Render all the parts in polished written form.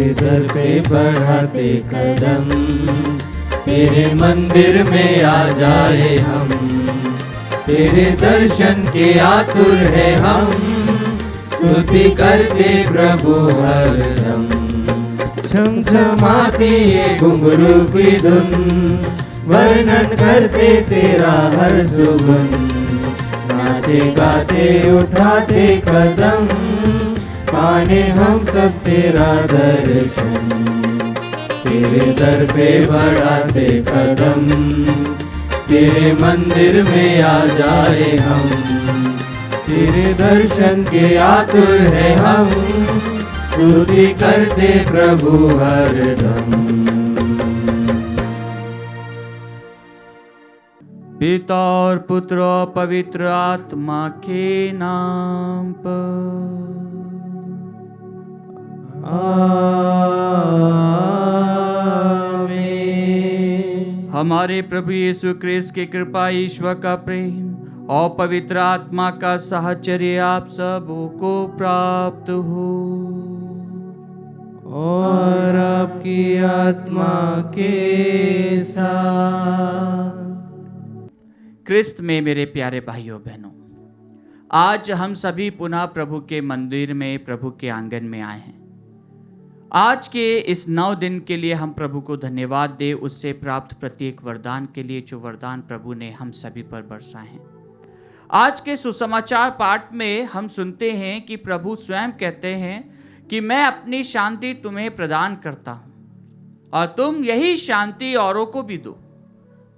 तेरे दर पे बढ़ाते कदम, तेरे मंदिर में आ जाए हम, तेरे दर्शन के आतुर है हम, स्तुति करते प्रभु हरदम। झमझमाती ये घुंघरू की धुन, वर्णन करते तेरा हर सुगुन, नाचे गाते उठाते कदम, पाने हम सब तेरा दर्शन, तेरे दर पे बढ़ाते कदम, तेरे मंदिर में आ जाए हम, तेरे दर्शन के आतुर है हम, स्तुति करते प्रभु हरदम। पिता और पुत्र और पवित्र आत्मा के नाम पर आमीन। हमारे प्रभु यीशु क्रिस्त की कृपा, ईश्वर का प्रेम और पवित्र आत्मा का साहचर्य आप सबको प्राप्त हो और आपकी आत्मा के साथ। क्रिस्त में मेरे प्यारे भाइयों बहनों, आज हम सभी पुनः प्रभु के मंदिर में, प्रभु के आंगन में आए हैं। आज के इस 9 दिन के लिए हम प्रभु को धन्यवाद दें, उससे प्राप्त प्रत्येक वरदान के लिए जो वरदान प्रभु ने हम सभी पर बरसाए हैं। आज के सुसमाचार पाठ में हम सुनते हैं कि प्रभु स्वयं कहते हैं कि मैं अपनी शांति तुम्हें प्रदान करता हूं और तुम यही शांति औरों को भी दो।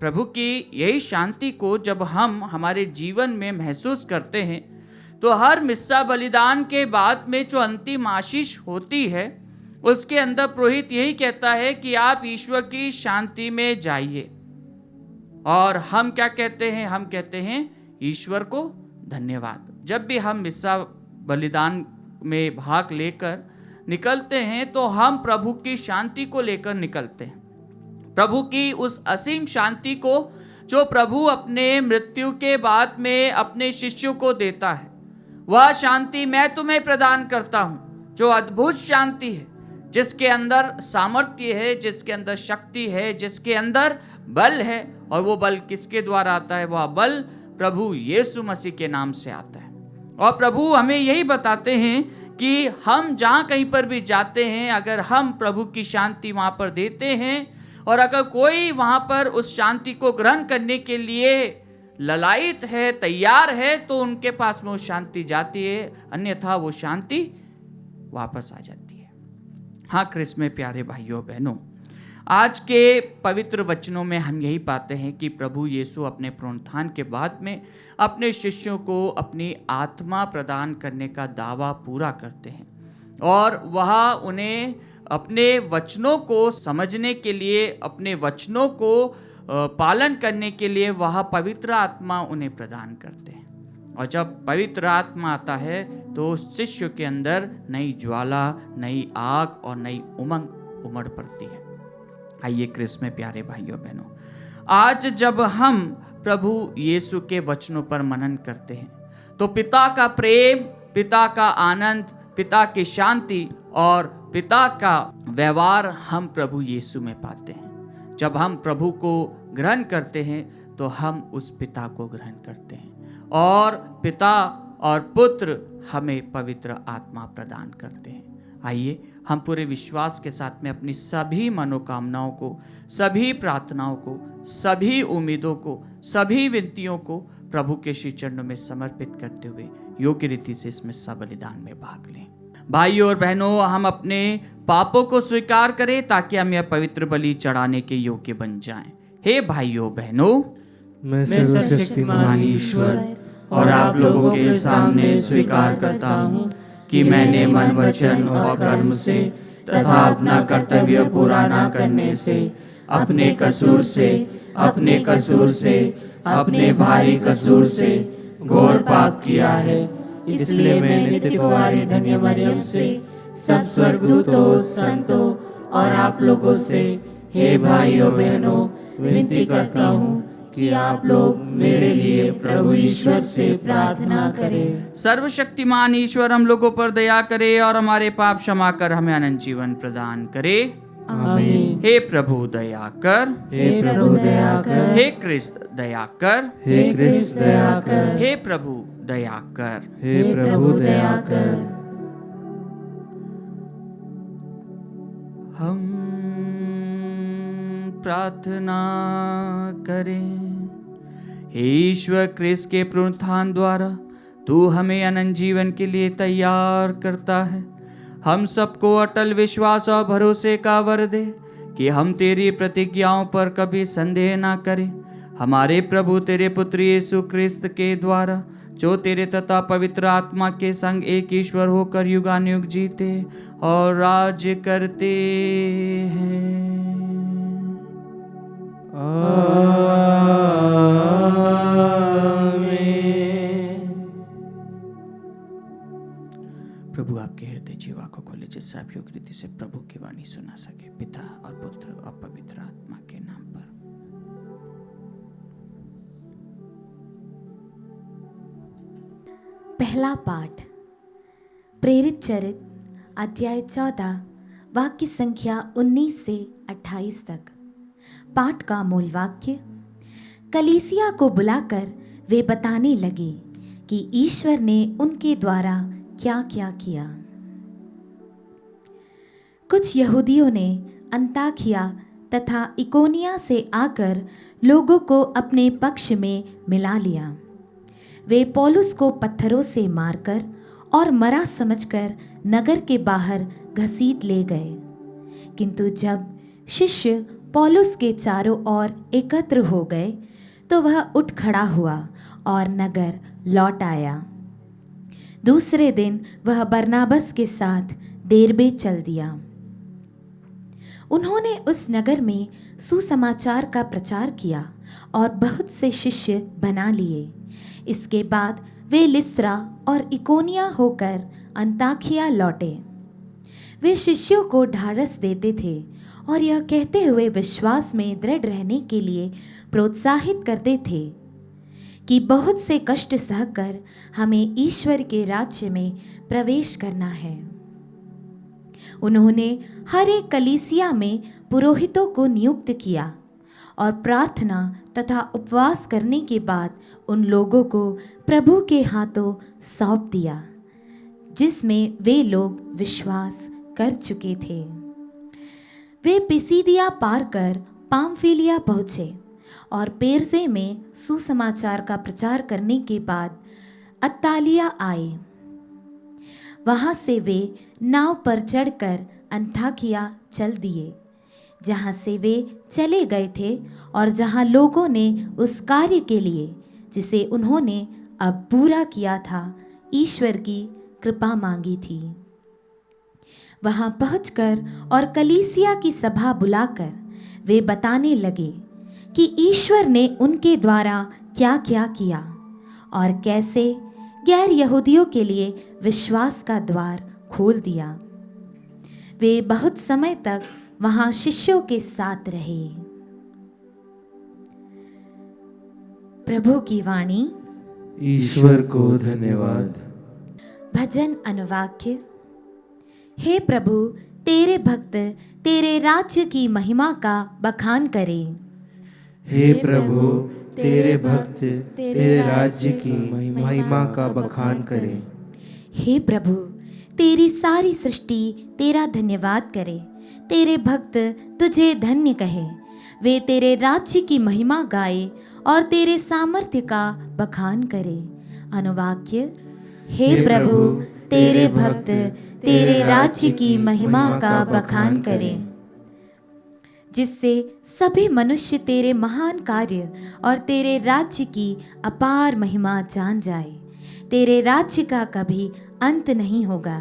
प्रभु की यही शांति को जब हम हमारे जीवन में महसूस करते हैं तो हर मिस्सा बलिदान के बाद में जो अंतिम आशीष होती है उसके अंदर पुरोहित यही कहता है कि आप ईश्वर की शांति में जाइए। और हम क्या कहते हैं? हम कहते हैं ईश्वर को धन्यवाद। जब भी हम मिस्सा बलिदान में भाग लेकर निकलते हैं तो हम प्रभु की शांति को लेकर निकलते हैं, प्रभु की उस असीम शांति को जो प्रभु अपने मृत्यु के बाद में अपने शिष्यों को देता है। वह शांति मैं तुम्हें प्रदान करता हूं, जो अद्भुत शांति है, जिसके अंदर सामर्थ्य है, जिसके अंदर शक्ति है, जिसके अंदर बल है। और वो बल किसके द्वारा आता है? वह बल प्रभु यीशु मसीह के नाम से आता है। और प्रभु हमें यही बताते हैं कि हम जहाँ कहीं पर भी जाते हैं, अगर हम प्रभु की शांति वहाँ पर देते हैं और अगर कोई वहाँ पर उस शांति को ग्रहण करने के लिए ललायित है, तैयार है, तो उनके पास में वो शांति जाती है, अन्यथा वो शांति वापस आ जाती है। हाँ क्रिस्त में प्यारे भाइयों बहनों, आज के पवित्र वचनों में हम यही पाते हैं कि प्रभु यीशु अपने पुनरुत्थान के बाद में अपने शिष्यों को अपनी आत्मा प्रदान करने का दावा पूरा करते हैं और वह उन्हें अपने वचनों को समझने के लिए, अपने वचनों को पालन करने के लिए वह पवित्र आत्मा उन्हें प्रदान करते हैं। और जब पवित्र आत्मा आता है तो शिष्य के अंदर नई ज्वाला, नई आग और नई उमंग उमड़ पड़ती है। आइए क्रिस्त में प्यारे भाइयों बहनों, आज जब हम प्रभु यीशु के वचनों पर मनन करते हैं तो पिता का प्रेम, पिता का आनंद, पिता की शांति और पिता का व्यवहार हम प्रभु यीशु में पाते हैं। जब हम प्रभु को ग्रहण करते हैं तो हम उस पिता को ग्रहण करते हैं और पिता और पुत्र हमें पवित्र आत्मा प्रदान करते हैं। आइए हम पूरे विश्वास के साथ में अपनी सभी मनोकामनाओं को, सभी प्रार्थनाओं को, सभी उम्मीदों को, सभी विनतियों को प्रभु के श्री चरणों में समर्पित करते हुए योग्य रीति से इसमें सबलिदान में भाग लें। भाइयों और बहनों, हम अपने पापों को स्वीकार करें ताकि हम यह पवित्र बलि चढ़ाने के योग्य बन जाएं। हे भाइयों बहनों, मैं सर्वशक्तिमान ईश्वर और आप लोगों के सामने स्वीकार करता हूँ कि मैंने मन, वचन और कर्म से तथा अपना कर्तव्य पूरा न करने से, अपने कसूर से, अपने भारी कसूर से घोर पाप किया है। इसलिए मैं नित्य कुंवारी धन्य मरियम से, सब स्वर्गदूतों, संतों और आप लोगों से, हे भाइयों बहनों, विनती करता हूँ कि आप लोग मेरे लिए प्रभु ईश्वर से प्रार्थना करें। सर्वशक्तिमान ईश्वर हम लोगों पर दया करे और हमारे पाप क्षमा कर हमें अनंत जीवन प्रदान करे। आमीन। हे प्रभु दया कर, हे प्रभु दया कर, हे क्रिस्त दया कर, हे क्रिस्त दया कर, हे प्रभु दया कर। हे प्रभु दया कर। हम प्रार्थना करें। हे ईश्वर, क्रिस्त के पुनरुत्थान द्वारा तू हमें अनंत जीवन के लिए तैयार करता है। हम सबको अटल विश्वास और भरोसे का वर दे कि हम तेरी प्रतिज्ञाओं पर कभी संदेह ना करें। हमारे प्रभु तेरे पुत्र यीशु क्रिस्त के द्वारा, जो तेरे तथा पवित्र आत्मा के संग एक ईश्वर होकर युगानुयुग जीते और राज्य करते हैं। प्रभु आपके हृदय जीवा को खोले, जिससे आप योग्य रीति से प्रभु की वाणी सुना सके। पिता और पुत्र और पवित्र आत्मा के नाम पर। पहला पाठ प्रेरित चरित अध्याय 14 वाक्य संख्या 19 से 28 तक। पाठ का मूल वाक्य। कलीसिया को बुलाकर वे बताने लगे कि ईश्वर ने उनके द्वारा क्या क्या किया। कुछ यहूदियों ने अंताकिया तथा इकोनिया से आकर लोगों को अपने पक्ष में मिला लिया। वे पौलुस को पत्थरों से मारकर और मरा समझकर नगर के बाहर घसीट ले गए। किंतु जब शिष्य पौलुस के चारों ओर एकत्र हो गए तो वह उठ खड़ा हुआ और नगर लौट आया। दूसरे दिन वह बरनाबस के साथ देरबे चल दिया। उन्होंने उस नगर में सुसमाचार का प्रचार किया और बहुत से शिष्य बना लिए। इसके बाद वे लिस्त्रा और इकोनिया होकर अंताकिया लौटे। वे शिष्यों को ढाढ़स देते थे और यह कहते हुए विश्वास में दृढ़ रहने के लिए प्रोत्साहित करते थे कि बहुत से कष्ट सहकर हमें ईश्वर के राज्य में प्रवेश करना है। उन्होंने हर एक कलीसिया में पुरोहितों को नियुक्त किया और प्रार्थना तथा उपवास करने के बाद उन लोगों को प्रभु के हाथों सौंप दिया, जिसमें वे लोग विश्वास कर चुके थे। वे पिसिदिया पार कर पामफिलिया पहुँचे और पेरसे में सुसमाचार का प्रचार करने के बाद अत्तालिया आए। वहाँ से वे नाव पर चढ़कर अंताकिया चल दिए, जहाँ से वे चले गए थे और जहाँ लोगों ने उस कार्य के लिए जिसे उन्होंने अब पूरा किया था ईश्वर की कृपा मांगी थी। वहाँ पहुंचकर और कलीसिया की सभा बुलाकर वे बताने लगे कि ईश्वर ने उनके द्वारा क्या क्या किया और कैसे गैर यहूदियों के लिए विश्वास का द्वार खोल दिया। वे बहुत समय तक वहाँ शिष्यों के साथ रहे। प्रभु की वाणी। ईश्वर को धन्यवाद। भजन अनुवाक्य। हे प्रभु, तेरे भक्त तेरे राज्य की महिमा का बखान करें। हे प्रभु, तेरे भक्त तेरे राज्य की महिमा का बखान करें। हे प्रभु, तेरी सारी सृष्टि तेरा धन्यवाद करे। तेरे भक्त तुझे धन्य कहे। वे तेरे राज्य की महिमा गाए और तेरे सामर्थ्य का बखान करे। अनुवाक्य। हे प्रभु, तेरे भक्त तेरे राज्य की महिमा का बखान करें, जिससे सभी मनुष्य तेरे महान कार्य और तेरे राज्य की अपार महिमा जान जाए। तेरे राज्य का कभी अंत नहीं होगा।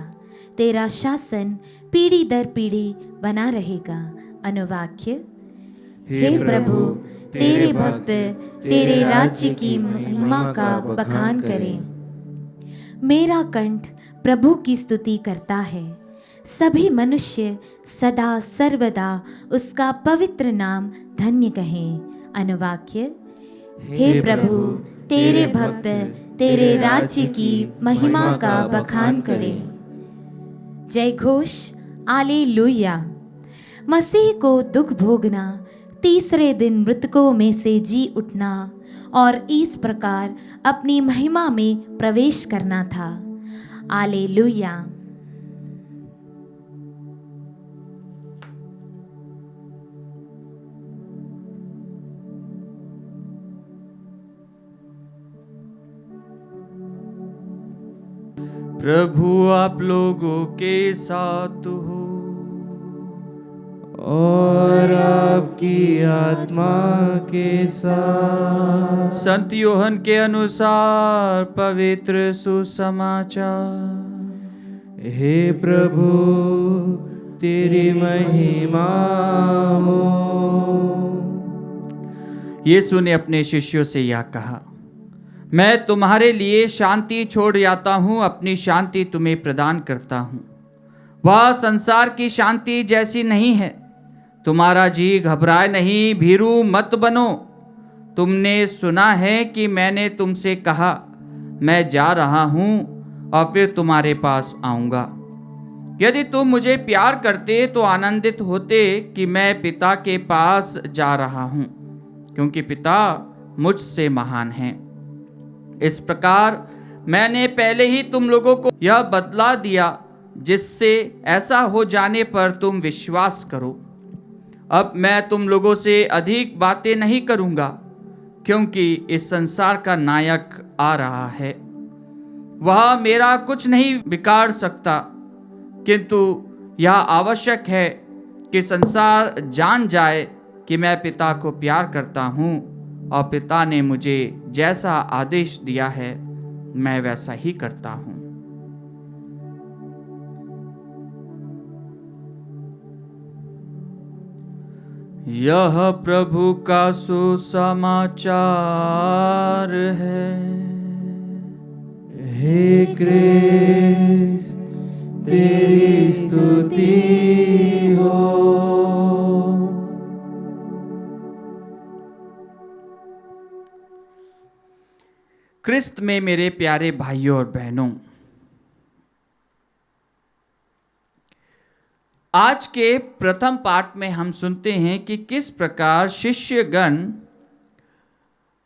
तेरा शासन पीढ़ी दर पीढ़ी बना रहेगा। अनुवाक्य। हे प्रभु, तेरे भक्त तेरे राज्य की महिमा का बखान करें। मेरा कंठ प्रभु की स्तुति करता है। सभी मनुष्य सदा सर्वदा उसका पवित्र नाम धन्य कहें। अनुवाक्य। हे प्रभु, तेरे भक्त तेरे राज्य की महिमा का बखान करें। जय घोष, आलेलुया। मसीह को दुख भोगना, तीसरे दिन मृतकों में से जी उठना और इस प्रकार अपनी महिमा में प्रवेश करना था। आलेलुया। प्रभु आप लोगों के साथ हो और आपकी आत्मा के साथ। संत योहन के अनुसार पवित्र सुसमाचार। हे प्रभु, तेरी महिमा हो। यीशु ने अपने शिष्यों से यह कहा, मैं तुम्हारे लिए शांति छोड़ जाता हूँ, अपनी शांति तुम्हें प्रदान करता हूँ। वह संसार की शांति जैसी नहीं है। तुम्हारा जी घबराए नहीं, भीरू मत बनो। तुमने सुना है कि मैंने तुमसे कहा, मैं जा रहा हूँ और फिर तुम्हारे पास आऊँगा। यदि तुम मुझे प्यार करते तो आनंदित होते कि मैं पिता के पास जा रहा हूँ, क्योंकि पिता मुझसे महान है। इस प्रकार मैंने पहले ही तुम लोगों को यह बतला दिया, जिससे ऐसा हो जाने पर तुम विश्वास करो। अब मैं तुम लोगों से अधिक बातें नहीं करूँगा, क्योंकि इस संसार का नायक आ रहा है। वह मेरा कुछ नहीं बिगाड़ सकता, किंतु यह आवश्यक है कि संसार जान जाए कि मैं पिता को प्यार करता हूँ और पिता ने मुझे जैसा आदेश दिया है मैं वैसा ही करता हूँ। यह प्रभु का सुसमाचार है। हे क्रिस्त, तेरी स्तुति हो। क्रिस्त में मेरे प्यारे भाइयों और बहनों, आज के प्रथम पाठ में हम सुनते हैं कि किस प्रकार शिष्यगण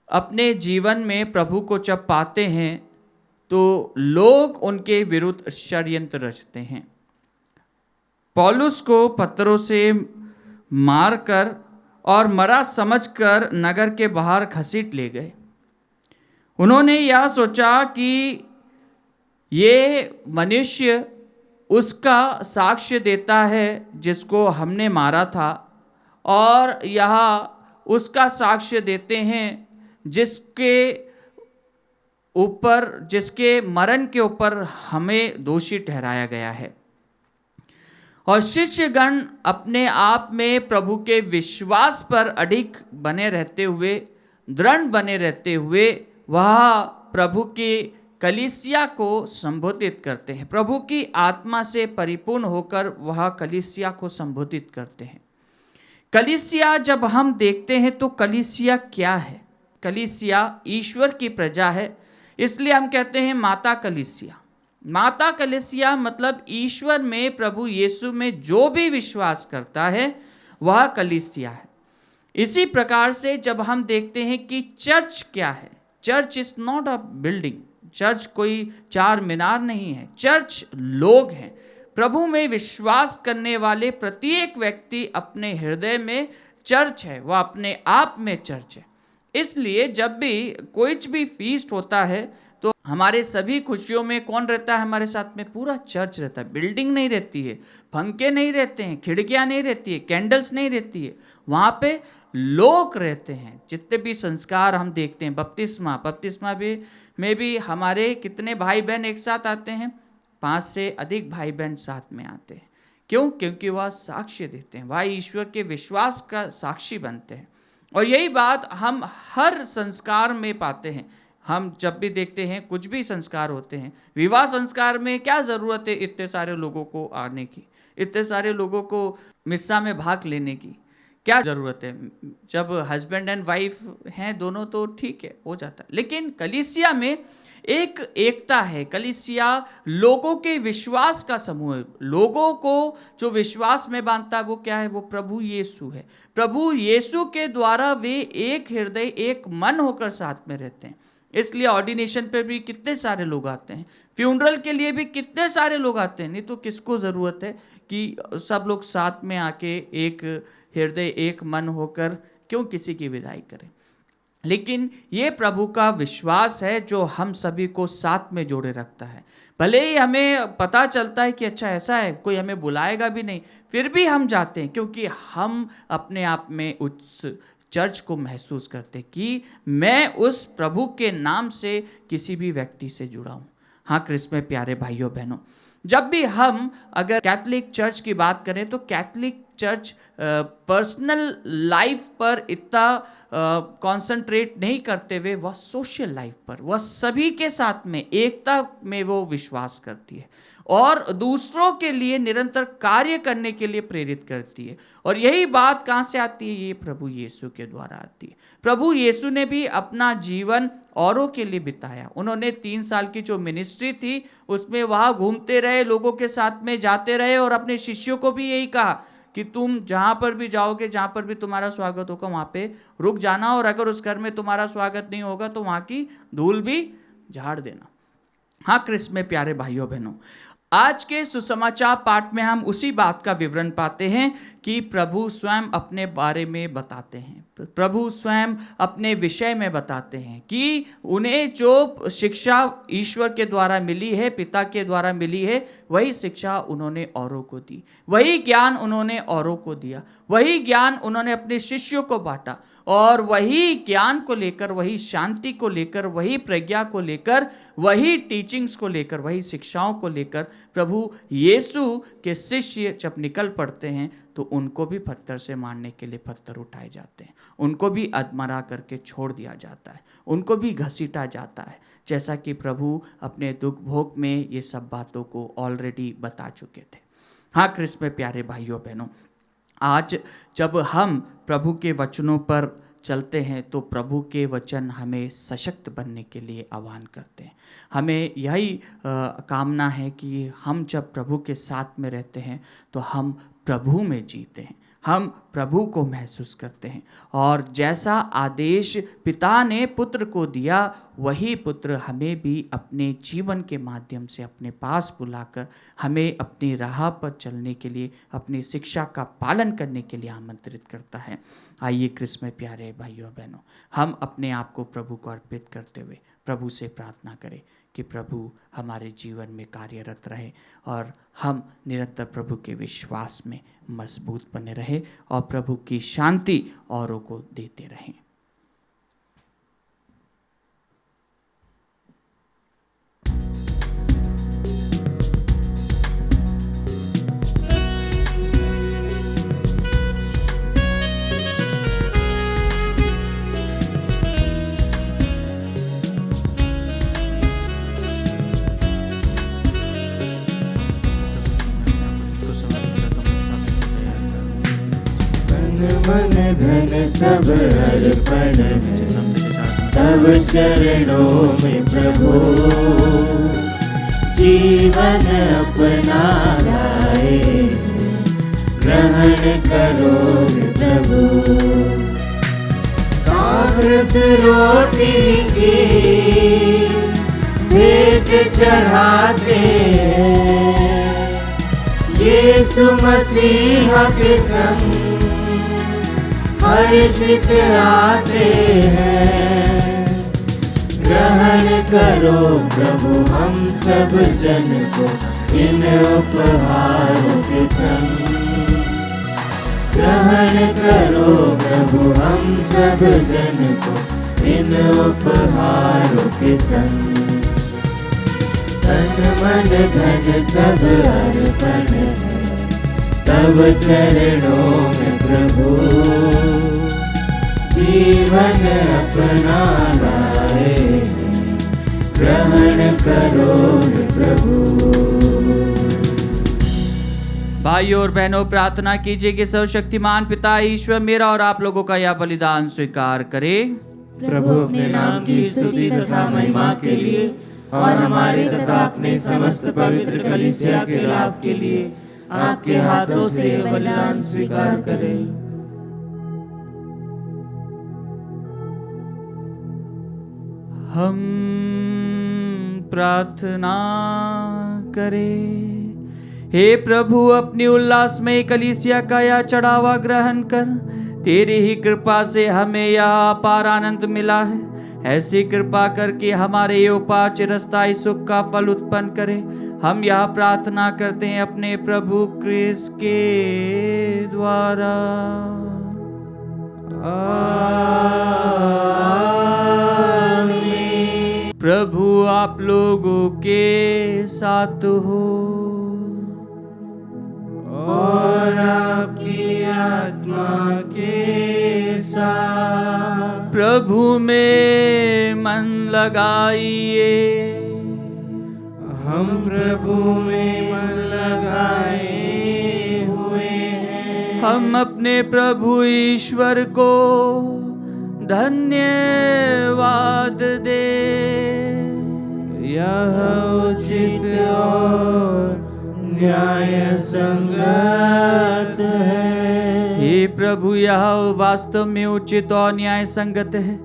अपने जीवन में प्रभु को जब पाते हैं तो लोग उनके विरुद्ध षड्यंत्र रचते हैं। पौलुस को पत्थरों से मारकर और मरा समझकर नगर के बाहर घसीट ले गए। उन्होंने यह सोचा कि ये मनुष्य उसका साक्ष्य देता है जिसको हमने मारा था, और यह उसका साक्ष्य देते हैं जिसके मरण के ऊपर हमें दोषी ठहराया गया है। और शिष्यगण अपने आप में प्रभु के विश्वास पर अडिग बने रहते हुए, दृढ़ बने रहते हुए वह प्रभु की कलीसिया को संबोधित करते हैं। प्रभु की आत्मा से परिपूर्ण होकर वह कलीसिया को संबोधित करते हैं। कलीसिया जब हम देखते हैं तो कलीसिया क्या है? कलीसिया ईश्वर की प्रजा है, इसलिए हम कहते हैं माता कलीसिया। माता कलीसिया मतलब ईश्वर में, प्रभु यीशु में जो भी विश्वास करता है वह कलीसिया है। इसी प्रकार से जब हम देखते हैं कि चर्च क्या है, church is not a building, church कोई चार मीनार नहीं है, चर्च लोग हैं। प्रभु में विश्वास करने वाले प्रत्येक व्यक्ति अपने हृदय में चर्च है, वह अपने आप में चर्च है। इसलिए जब भी कोई भी फीस्ट होता है तो हमारे सभी खुशियों में कौन रहता है हमारे साथ में? पूरा चर्च रहता है। बिल्डिंग नहीं रहती है, पंखे नहीं रहते हैं, खिड़कियां नहीं रहती है, कैंडल्स नहीं रहती है, वहाँ पे लोग रहते हैं। जितने भी संस्कार हम देखते हैं, बपतिस्मा में भी हमारे कितने भाई बहन एक साथ आते हैं? 5 से अधिक भाई बहन साथ में आते हैं। क्यों? क्योंकि वह साक्ष्य देते हैं, वह ईश्वर के विश्वास का साक्षी बनते हैं। और यही बात हम हर संस्कार में पाते हैं। हम जब भी देखते हैं कुछ भी संस्कार होते हैं, विवाह संस्कार में क्या ज़रूरत है इतने सारे लोगों को आने की, इतने सारे लोगों को मिस्सा में भाग लेने की? क्या जरूरत है? जब हस्बैंड एंड वाइफ हैं दोनों तो ठीक है, हो जाता है। लेकिन कलीसिया में एक एकता है। कलीसिया लोगों के विश्वास का समूह है। लोगों को जो विश्वास में बांधता है वो क्या है? वो प्रभु यीशु है। प्रभु यीशु के द्वारा वे एक हृदय एक मन होकर साथ में रहते हैं। इसलिए ऑर्डिनेशन पे भी कितने सारे लोग आते हैं, फ्यूनरल के लिए भी कितने सारे लोग आते हैं। नहीं तो किसको ज़रूरत है कि सब लोग साथ में आके एक हृदय एक मन होकर क्यों किसी की विदाई करें? लेकिन ये प्रभु का विश्वास है जो हम सभी को साथ में जोड़े रखता है। भले ही हमें पता चलता है कि अच्छा ऐसा है, कोई हमें बुलाएगा भी नहीं, फिर भी हम जाते हैं, क्योंकि हम अपने आप में उस चर्च को महसूस करते कि मैं उस प्रभु के नाम से किसी भी व्यक्ति से जुड़ा हूँ। हाँ क्रिस्त में प्यारे भाइयों बहनों, जब भी हम अगर कैथोलिक चर्च की बात करें तो कैथोलिक चर्च पर्सनल लाइफ पर इतना कंसंट्रेट नहीं करते हुए वह सोशल लाइफ पर, वह सभी के साथ में एकता में वो विश्वास करती है और दूसरों के लिए निरंतर कार्य करने के लिए प्रेरित करती है। और यही बात कहाँ से आती है? ये प्रभु यीशु के द्वारा आती है। प्रभु यीशु ने भी अपना जीवन औरों के लिए बिताया। उन्होंने 3 साल की जो मिनिस्ट्री थी उसमें वहाँ घूमते रहे, लोगों के साथ में जाते रहे और अपने शिष्यों को भी यही कहा कि तुम जहाँ पर भी जाओगे, जहाँ पर भी तुम्हारा स्वागत होगा वहाँ पे रुक जाना, और अगर उस घर में तुम्हारा स्वागत नहीं होगा तो वहाँ की धूल भी झाड़ देना। हाँ क्रिस्त में प्यारे भाइयों बहनों, आज के सुसमाचार पाठ में हम उसी बात का विवरण पाते हैं कि प्रभु स्वयं अपने बारे में बताते हैं, प्रभु स्वयं अपने विषय में बताते हैं कि उन्हें जो शिक्षा ईश्वर के द्वारा मिली है, पिता के द्वारा मिली है, वही शिक्षा उन्होंने औरों को दी, वही ज्ञान उन्होंने औरों को दिया, वही ज्ञान उन्होंने अपने शिष्यों को बांटा, और वही ज्ञान को लेकर, वही शांति को लेकर, वही प्रज्ञा को लेकर, वही टीचिंग्स को लेकर, वही शिक्षाओं को लेकर प्रभु यीशु के शिष्य जब निकल पड़ते हैं तो उनको भी पत्थर से मारने के लिए पत्थर उठाए जाते हैं, उनको भी अधमरा करके छोड़ दिया जाता है, उनको भी घसीटा जाता है, जैसा कि प्रभु अपने दुख भोग में ये सब बातों को ऑलरेडी बता चुके थे। हाँ क्रिस्त में प्यारे भाइयों बहनों, आज जब हम प्रभु के वचनों पर चलते हैं तो प्रभु के वचन हमें सशक्त बनने के लिए आह्वान करते हैं। हमें यही कामना है कि हम जब प्रभु के साथ में रहते हैं तो हम प्रभु में जीते हैं, हम प्रभु को महसूस करते हैं, और जैसा आदेश पिता ने पुत्र को दिया वही पुत्र हमें भी अपने जीवन के माध्यम से अपने पास बुलाकर हमें अपनी राह पर चलने के लिए, अपनी शिक्षा का पालन करने के लिए आमंत्रित करता है। आइए क्रिस्त में प्यारे भाइयों बहनों, हम अपने आप को प्रभु को अर्पित करते हुए प्रभु से प्रार्थना करें कि प्रभु हमारे जीवन में कार्यरत रहे और हम निरंतर प्रभु के विश्वास में मजबूत बने रहे और प्रभु की शांति औरों को देते रहें। मन धन सब अर्पण है तब चरणों में प्रभु, जीवन अपना लाए ग्रहण करो प्रभु। कांग्रेस रोटी की भेंट चढ़ाते हैं, यीशु मसीहा के संग हर्षित आते हैं। ग्रहण करो प्रभु हम सब जन को इन उपहारों के संग, ग्रहण करो प्रभु हम सब जन को इन उपहारों के संग। तन मन धन सब अर्पण है तब चरणों में प्रभु, जीवन अपना लाए ग्रहण करो प्रभु। भाइयों और बहनों, प्रार्थना कीजिए कि सर्वशक्तिमान पिता ईश्वर मेरा और आप लोगों का यह बलिदान स्वीकार करे। प्रभु अपने नाम की स्तुति तथा महिमा के लिए और हमारे तथा अपने समस्त पवित्र कलीसिया के लाभ के लिए आपके हाथों से यह बलिदान स्वीकार करें। हम प्रार्थना करें। हे प्रभु, अपनी उल्लासमय कलीसिया का यह चढ़ावा ग्रहण कर तेरी ही कृपा से हमें यह अपार आनंद मिला है। ऐसी कृपा करके हमारे ये उपाय चिरस्थायी सुख का फल उत्पन्न करे। हम यह प्रार्थना करते हैं अपने प्रभु क्रिस्त के द्वारा। आमीन। प्रभु आप लोगों के साथ हो और आपकी आत्मा के साथ। प्रभु में मन लगाइए। हम प्रभु में मन लगाए हुए हैं। हम अपने प्रभु ईश्वर को धन्यवाद दे। यह उचित और न्याय संगत है। हे प्रभु, यह वास्तव में उचित और न्याय संगत है।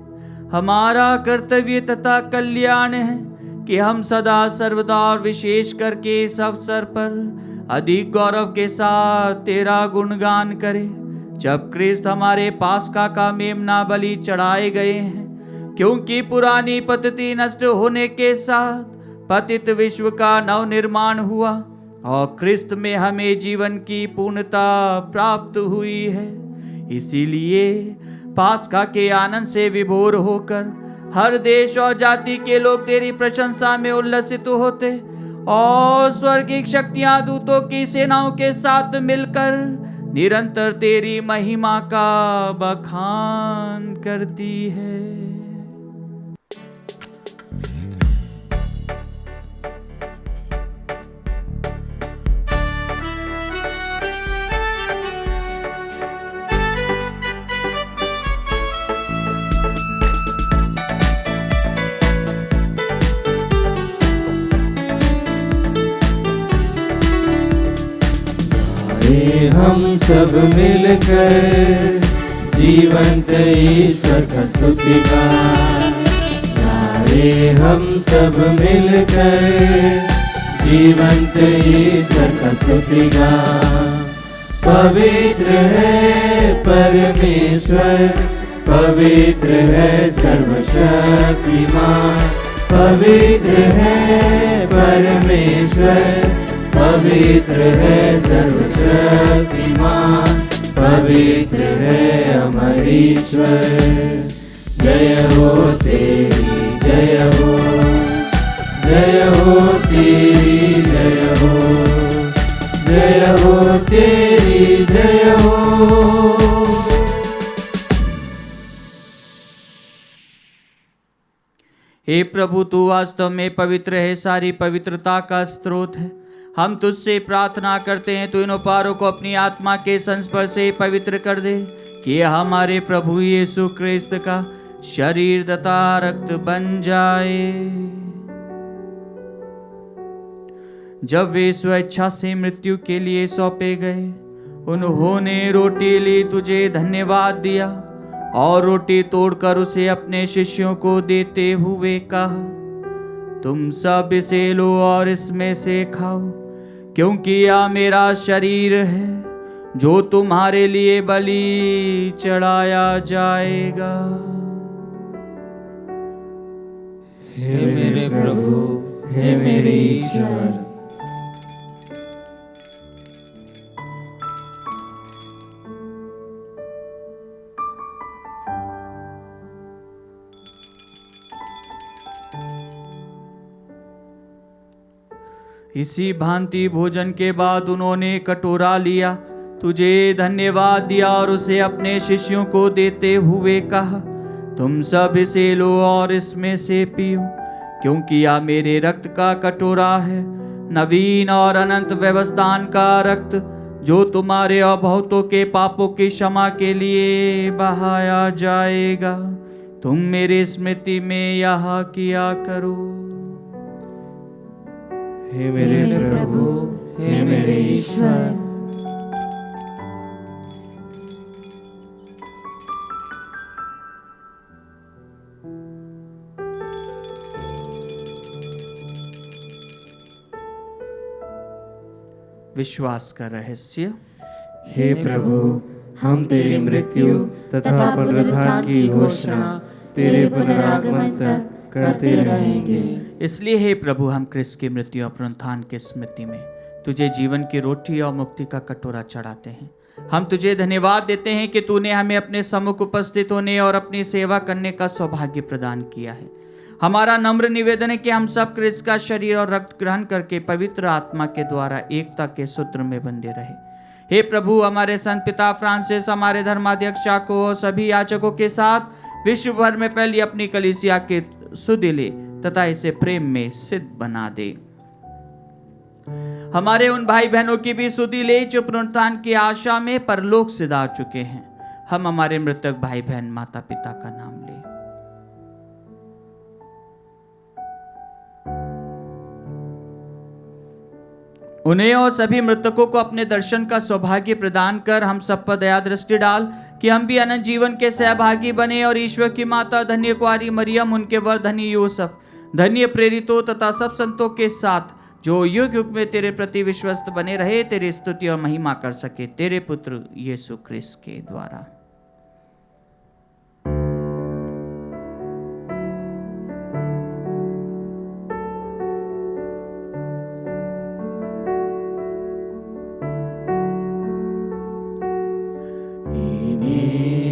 हमारा कर्तव्य तथा कल्याण है कि हम सदा सर्वदा और विशेष करके इस अवसर पर अधिक गौरव के साथ तेरा गुणगान करें, जब क्रिस्त हमारे पास्का का मेमना बलि चढ़ाए गए हैं। क्योंकि पुरानी पद्धति नष्ट होने के साथ पतित विश्व का नव निर्माण हुआ और क्रिस्त में हमें जीवन की पूर्णता प्राप्त हुई है। इसीलिए पास्का के आनंद से विभोर होकर हर देश और जाति के लोग तेरी प्रशंसा में उल्लसित होते और स्वर्गीय शक्तियां दूतों की सेनाओं के साथ मिलकर निरंतर तेरी महिमा का बखान करती है। हम सब मिलकर जीवंत ईश्वर का स्तुति गाएं। हम सब मिलकर जीवंत ईश्वर का स्तुति गाएं। पवित्र है परमेश्वर, पवित्र है सर्वशक्तिमान। पवित्र है परमेश्वर, पवित्र है सर्वशक्तिमान। पवित्र है अमर ईश्वर। जय हो तेरी जय हो, जय हो तेरी जय हो, जय हो तेरी जय हो। हे प्रभु, तू वास्तव में पवित्र है, सारी पवित्रता का स्रोत है। हम तुझसे प्रार्थना करते हैं, तू इन उपहारों को अपनी आत्मा के संस्पर्श से पवित्र कर दे, कि हमारे प्रभु यीशु क्रिस्त का शरीर तथा रक्त बन जाए। जब वे स्वेच्छा से मृत्यु के लिए सौंपे गए, उन्होंने रोटी ली, तुझे धन्यवाद दिया और रोटी तोड़कर उसे अपने शिष्यों को देते हुए कहा, तुम सब इसे लो और इसमें से खाओ, क्योंकि यह मेरा शरीर है जो तुम्हारे लिए बलि चढ़ाया जाएगा। हे मेरे प्रभु, हे मेरे ईश्वर। इसी भांति भोजन के बाद उन्होंने कटोरा लिया, तुझे धन्यवाद दिया और उसे अपने शिष्यों को देते हुए कहा, तुम सब इसे लो और इसमें से पियो, क्योंकि यह मेरे रक्त का कटोरा है, नवीन और अनंत व्यवस्थान का रक्त, जो तुम्हारे और बहुतों के पापों की क्षमा के लिए बहाया जाएगा। तुम मेरी स्मृति में यह किया करो। हे मेरे प्रभु, हे मेरे ईश्वर, विश्वास का रहस्य। हे प्रभु, हम तेरी मृत्यु तथा पुनरुत्थान की घोषणा तेरे पुनरागमन तक करते रहेंगे। इसलिए हे प्रभु, हम क्रिस्त की मृत्यु और पुनरुत्थान की स्मृति में तुझे जीवन की रोटी और मुक्ति का कटोरा चढ़ाते हैं। हम तुझे धन्यवाद देते हैं कि तूने हमें अपने सम्मुख उपस्थित होने और अपनी सेवा करने का सौभाग्य प्रदान किया है। हमारा नम्र निवेदन है कि हम सब क्रिस्त का शरीर और रक्त ग्रहण करके पवित्र आत्मा के द्वारा एकता के सूत्र में बंधे रहे। हे प्रभु, हमारे संत पिता फ्रांसिस, हमारे धर्माध्यक्ष चाको और सभी याचकों के साथ विश्व भर में फैली अपनी कलीसिया के सुदिले तथा इसे प्रेम में सिद्ध बना दे। हमारे उन भाई बहनों की भी सुधि ले जो पुनरुत्थान की आशा में परलोक से जा चुके हैं। हम हमारे मृतक भाई बहन माता पिता का नाम ले। उन्हें और सभी मृतकों को अपने दर्शन का सौभाग्य प्रदान कर हम सब पर दया दृष्टि डाल कि हम भी अनंत जीवन के सहभागी बने और ईश्वर की माता धन्य कुंवारी मरियम, उनके वर धन्य यूसुफ, धन्य प्रेरितों तथा सब संतों के साथ जो युग युग में तेरे प्रति विश्वस्त बने रहे, तेरी स्तुति और महिमा कर सके तेरे पुत्र यीशु क्रिस्त के द्वारा।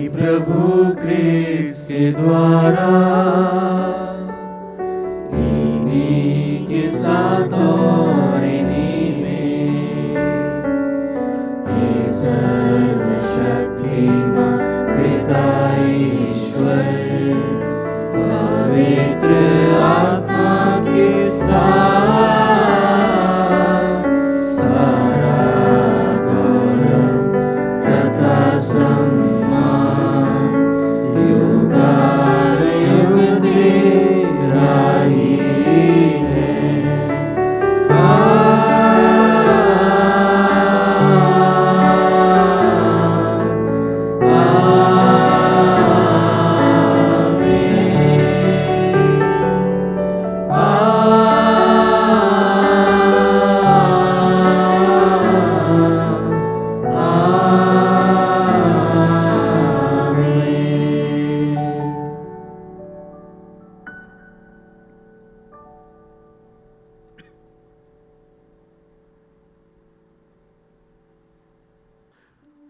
प्रभु क्रिस्त के द्वारा, इन्हीं के साथ और इन्हीं में, हे सर्वशक्तिमान पिता ईश्वर, पवित्र आत्मा के साथ सारा गौरव तथा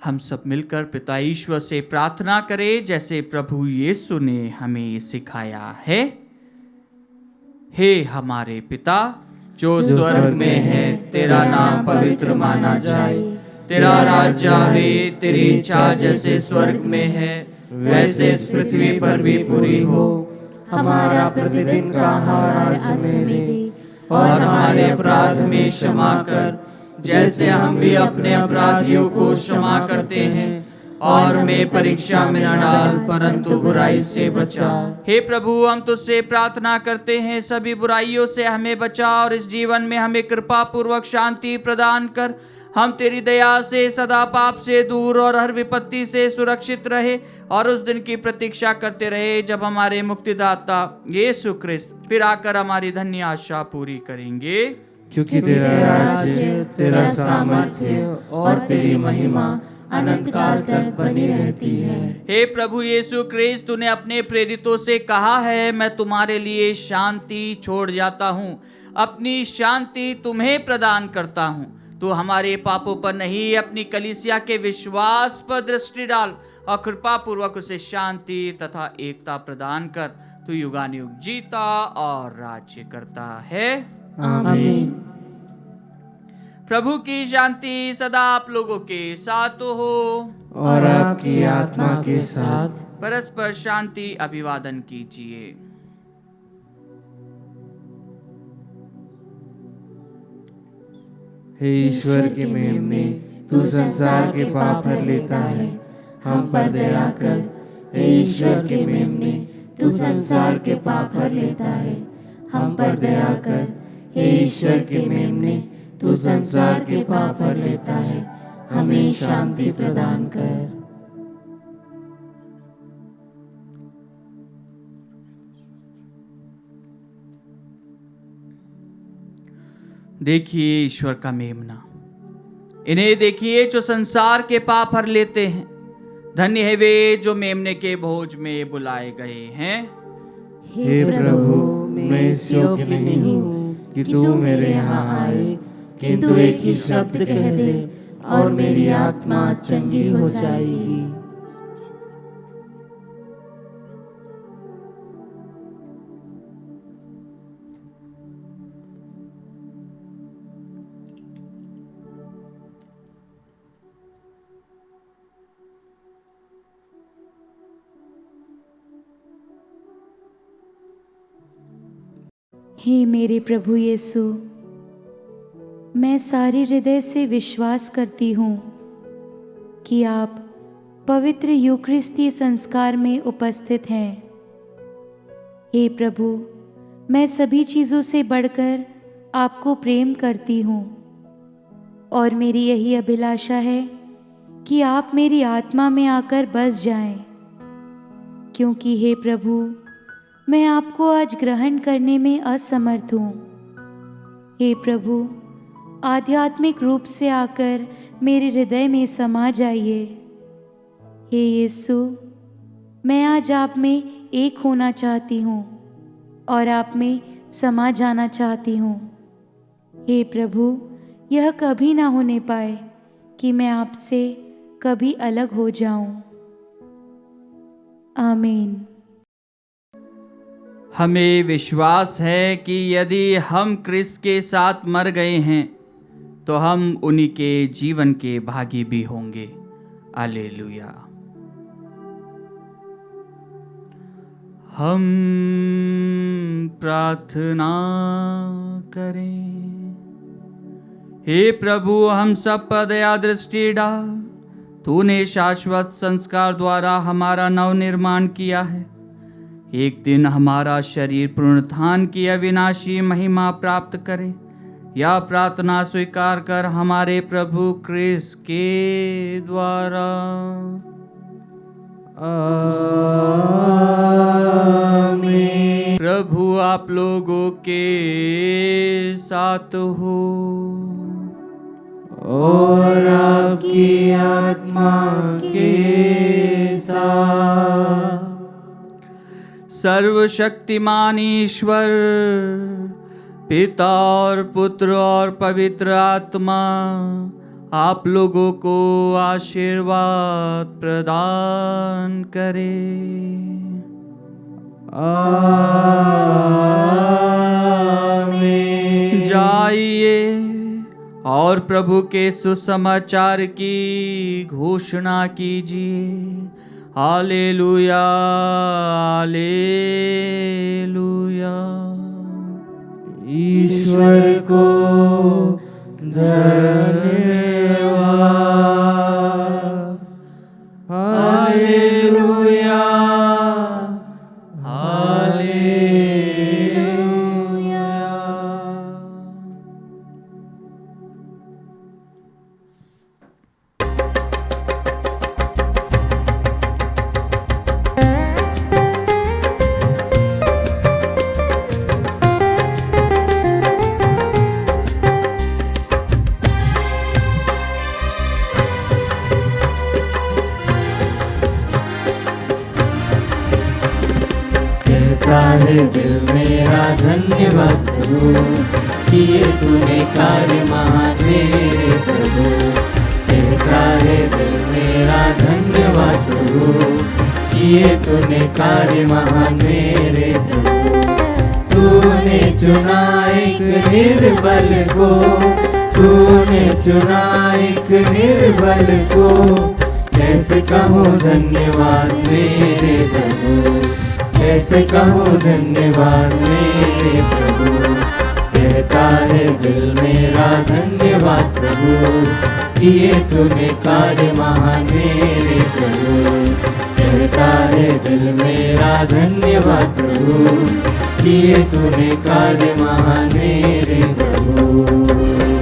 हम सब मिलकर पिता ईश्वर से प्रार्थना करें जैसे प्रभु यीशु ने हमें सिखाया है। हे हमारे पिता जो स्वर्ग में है, तेरा नाम पवित्र माना जाए, तेरा राज्य आवे, तेरी इच्छा जैसे स्वर्ग में है वैसे इस पृथ्वी पर भी पूरी हो। हमारा प्रतिदिन का आहार आज हमें दे, और हमारे अपराध में क्षमा कर जैसे हम भी अपने अपराधियों को क्षमा करते हैं, और मैं परीक्षा में न डाल परंतु बुराई से बचा। हे प्रभु, हम तुझसे प्रार्थना करते हैं सभी बुराइयों से हमें बचा और इस जीवन में हमें कृपा पूर्वक शांति प्रदान कर। हम तेरी दया से सदा पाप से दूर और हर विपत्ति से सुरक्षित रहे और उस दिन की प्रतीक्षा करते रहे जब हमारे मुक्तिदाता यीशु क्रिस्त फिर आकर हमारी धन्य आशा पूरी करेंगे। क्योंकि तेरा राज्य, तेरा सामर्थ्य और तेरी महिमा अनंत काल तक बनी रहती है। हे प्रभु यीशु क्रिस्त, तूने अपने प्रेरितों से कहा है, मैं तुम्हारे लिए शांति छोड़ जाता हूँ, अपनी शांति तुम्हें प्रदान करता हूँ। तू हमारे पापों पर नहीं, अपनी कलीसिया के विश्वास पर दृष्टि डाल और कृपा पूर्वक उसे शांति तथा एकता प्रदान कर। तू युगानुयुग जीता और राज्य करता है। आमीन। प्रभु की शांति सदा आप लोगों के साथ हो और आपकी आत्मा के साथ। परस्पर शांति अभिवादन कीजिए। हे ईश्वर के मेमने, तू संसार के पाप हर लेता है, हम पर दया कर। हे ईश्वर के मेमने, तू संसार के पाप हर लेता है, हम पर दया कर। हे ईश्वर के मेमने, तू संसार के पाप हर लेता है, हमें शांति प्रदान कर। देखिए ईश्वर का मेमना, इन्हें देखिए जो संसार के पाप हर लेते हैं। धन्य है वे जो मेमने के भोज में बुलाए गए हैं। हे प्रभु, मैं इस योग्य नहीं हूँ कि तू मेरे यहाँ आए, किंतु एक ही शब्द कह दे और मेरी आत्मा चंगी हो जाएगी। हे मेरे प्रभु यीशु, मैं सारे हृदय से विश्वास करती हूँ कि आप पवित्र यूकरिस्ती संस्कार में उपस्थित हैं। हे प्रभु, मैं सभी चीज़ों से बढ़कर आपको प्रेम करती हूँ और मेरी यही अभिलाषा है कि आप मेरी आत्मा में आकर बस जाएं, क्योंकि हे प्रभु, मैं आपको आज ग्रहण करने में असमर्थ हूँ। हे प्रभु, आध्यात्मिक रूप से आकर मेरे हृदय में समा जाइए। हे यीशु, मैं आज आप में एक होना चाहती हूँ और आप में समा जाना चाहती हूँ। हे प्रभु, यह कभी ना होने पाए कि मैं आपसे कभी अलग हो जाऊं। आमीन। हमें विश्वास है कि यदि हम क्रिस्त के साथ मर गए हैं तो हम उन्हीं के जीवन के भागी भी होंगे। हालेलुया। हम प्रार्थना करें। हे प्रभु, हम सब पर दया दृष्टि डाल। तूने शाश्वत संस्कार द्वारा हमारा नवनिर्माण किया है। एक दिन हमारा शरीर पुनरुत्थान की अविनाशी महिमा प्राप्त करे। यह प्रार्थना स्वीकार कर हमारे प्रभु क्रिस्त के द्वारा। आमीन। प्रभु आप लोगों के साथ हो और आपकी आत्मा के साथ। सर्वशक्तिमान ईश्वर पिता और पुत्र और पवित्र आत्मा आप लोगों को आशीर्वाद प्रदान करे। आमीन। जाइए और प्रभु के सुसमाचार की घोषणा कीजिए। Hallelujah, hallelujah. ईश्वर को धन्यवाद। Hallelujah, hallelujah. दिल मेरा धन्यवाद प्रभु, किए तूने कार्य महान मेरे प्रभु। कहता है दिल मेरा धन्यवाद प्रभु, किए तूने कार्य महान मेरे प्रभु। तूने चुना एक निर्बल को, तूने चुना एक निर्बल को। कैसे कहूँ धन्यवाद मेरे प्रभु, कैसे कहूँ धन्यवाद मेरे प्रभु। कहता है दिल मेरा धन्यवाद प्रभु, किए तूने कार्य महान मेरे प्रभु। कहता है दिल मेरा धन्यवाद प्रभु, किए तूने कार्य महान मेरे प्रभु।